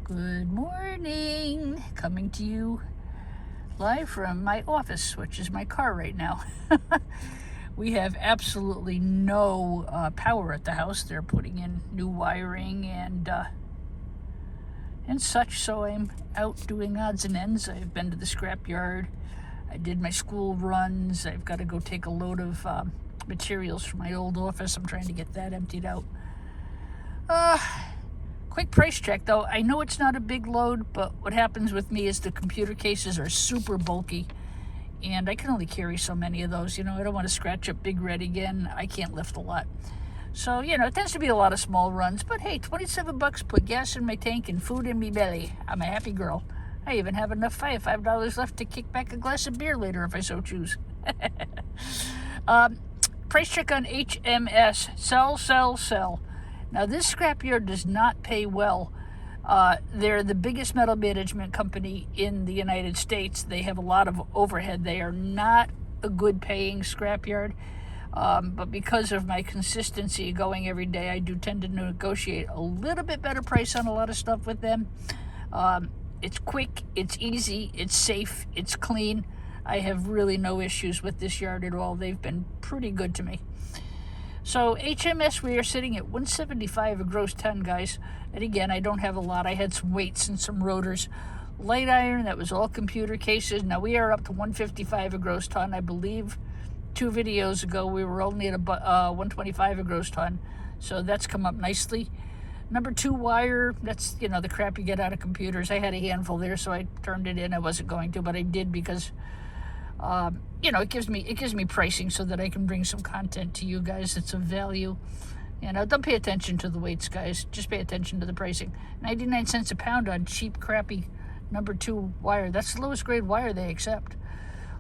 Good morning. Coming to you live from my office, which is my car right now. We have absolutely no power at the house. They're putting in new wiring and such, so I'm out doing odds and ends. I've been to the scrapyard. I did my school runs. I've got to go take a load of materials from my old office. I'm trying to get that emptied out. Quick price check though. I know it's not a big load, but what happens with me is the computer cases are super bulky and I can only carry so many of those. I don't want to scratch up Big Red again. I can't lift a lot. So, it tends to be a lot of small runs, but hey, $27, put gas in my tank and food in me belly. I'm a happy girl. I even have enough $5 left to kick back a glass of beer later if I so choose. Price check on HMS. Sell, sell, sell. Now, this scrapyard does not pay well. They're the biggest metal management company in the United States. They have a lot of overhead. They are not a good paying scrapyard. But because of my consistency going every day, I do tend to negotiate a little bit better price on a lot of stuff with them. It's quick, it's easy, it's safe, it's clean. I have really no issues with this yard at all. They've been pretty good to me. So HMS, we are sitting at 175 a gross ton, guys. And again, I don't have a lot. I had some weights and some rotors. Light iron, that was all computer cases. Now we are up to 155 a gross ton. I believe 2 videos ago we were only at 125 a gross ton. So that's come up nicely. Number 2 wire, that's, the crap you get out of computers. I had a handful there, so I turned it in. I wasn't going to, but I did because it gives me pricing so that I can bring some content to you guys. It's of value. Don't pay attention to the weights, guys. Just pay attention to the pricing. 99 cents a pound on cheap, crappy number 2 wire. That's the lowest grade wire they accept.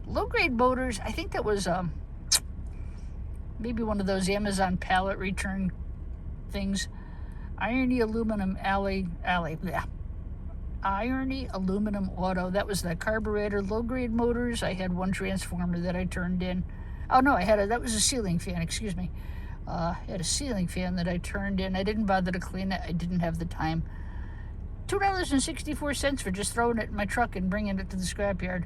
Low grade motors, I think that was maybe one of those Amazon pallet return things. Irony aluminum Irony aluminum auto. That was the carburetor. Low grade motors. I had one transformer that I turned in. Oh no, that was a ceiling fan, excuse me. I had a ceiling fan that I turned in. I didn't bother to clean it. I didn't have the time. $2.64 for just throwing it in my truck and bringing it to the scrapyard.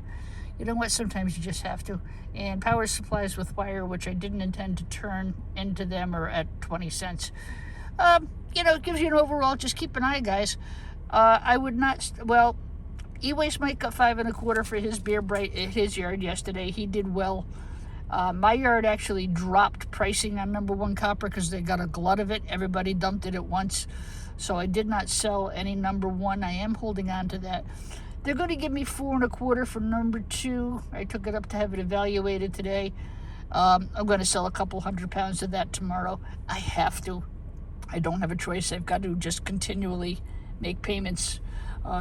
You know what? Sometimes you just have to. And power supplies with wire, which I didn't intend to turn into them, are at 20 cents. It gives you an overall. Just keep an eye, guys. I would not, E-Waste Mike got 5 1/4 for his Beer Bright at his yard yesterday. He did well. My yard actually dropped pricing on number 1 copper because they got a glut of it. Everybody dumped it at once. So I did not sell any number 1. I am holding on to that. They're going to give me 4 1/4 for number 2. I took it up to have it evaluated today. I'm going to sell a couple 100 pounds of that tomorrow. I have to. I don't have a choice. I've got to just continually make payments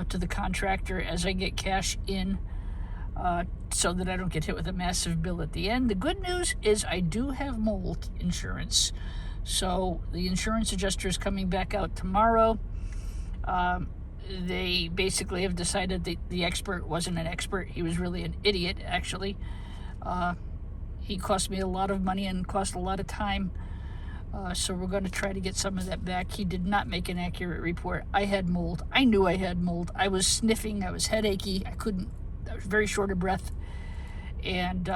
to the contractor as I get cash in so that I don't get hit with a massive bill at the end. The good news is I do have mold insurance. So the insurance adjuster is coming back out tomorrow. They basically have decided that the expert wasn't an expert. He was really an idiot, actually. He cost me a lot of money and cost a lot of time. So we're going to try to get some of that back. He did not make an accurate report. I had mold. I knew I had mold. I was sniffing. I was headachy. I was very short of breath. And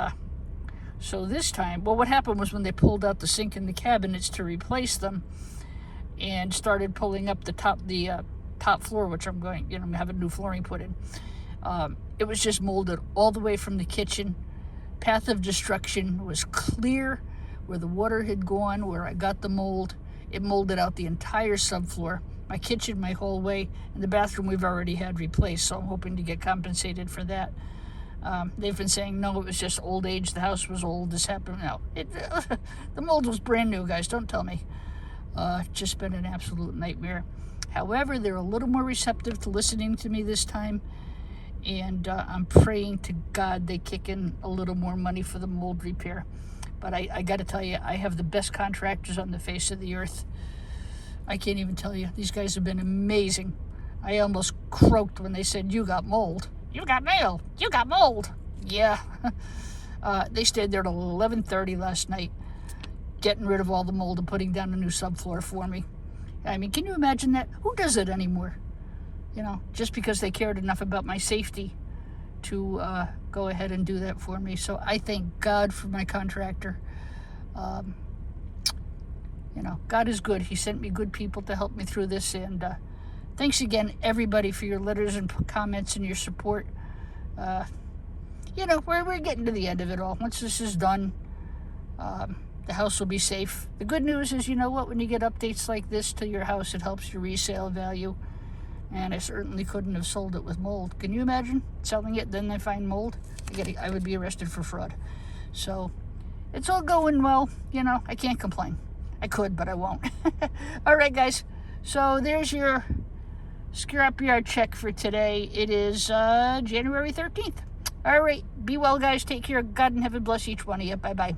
so this time, what happened was when they pulled out the sink and the cabinets to replace them and started pulling up the top floor, which I'm going, have a new flooring put in. It was just molded all the way from the kitchen. Path of destruction was clear. Where the water had gone, where I got the mold, it molded out the entire subfloor. My kitchen, my hallway, and the bathroom we've already had replaced, so I'm hoping to get compensated for that. They've been saying, no, it was just old age, the house was old, this happened. No, the mold was brand new, guys, don't tell me. Just been an absolute nightmare. However, they're a little more receptive to listening to me this time, and I'm praying to God they kick in a little more money for the mold repair. But I got to tell you, I have the best contractors on the face of the earth. I can't even tell you. These guys have been amazing. I almost croaked when they said, you got mold. You got mail. You got mold. Yeah. They stayed there till 11:30 last night, getting rid of all the mold and putting down a new subfloor for me. I mean, can you imagine that? Who does it anymore? you know, just because they cared enough about my safety to go ahead and do that for me. So I thank God for my contractor. You know, God is good. He sent me good people to help me through this. And thanks again, everybody, for your letters and comments and your support. You know, we're getting to the end of it all. Once this is done, the house will be safe. The good news is, you know what, when you get updates like this to your house, it helps your resale value. And I certainly couldn't have sold it with mold. Can you imagine selling it, then they find mold? I would be arrested for fraud. So it's all going well. You know, I can't complain. I could, but I won't. All right, guys. So there's your scrapyard check for today. It is January 13th. All right. Be well, guys. Take care. God in heaven bless each one of you. Bye-bye.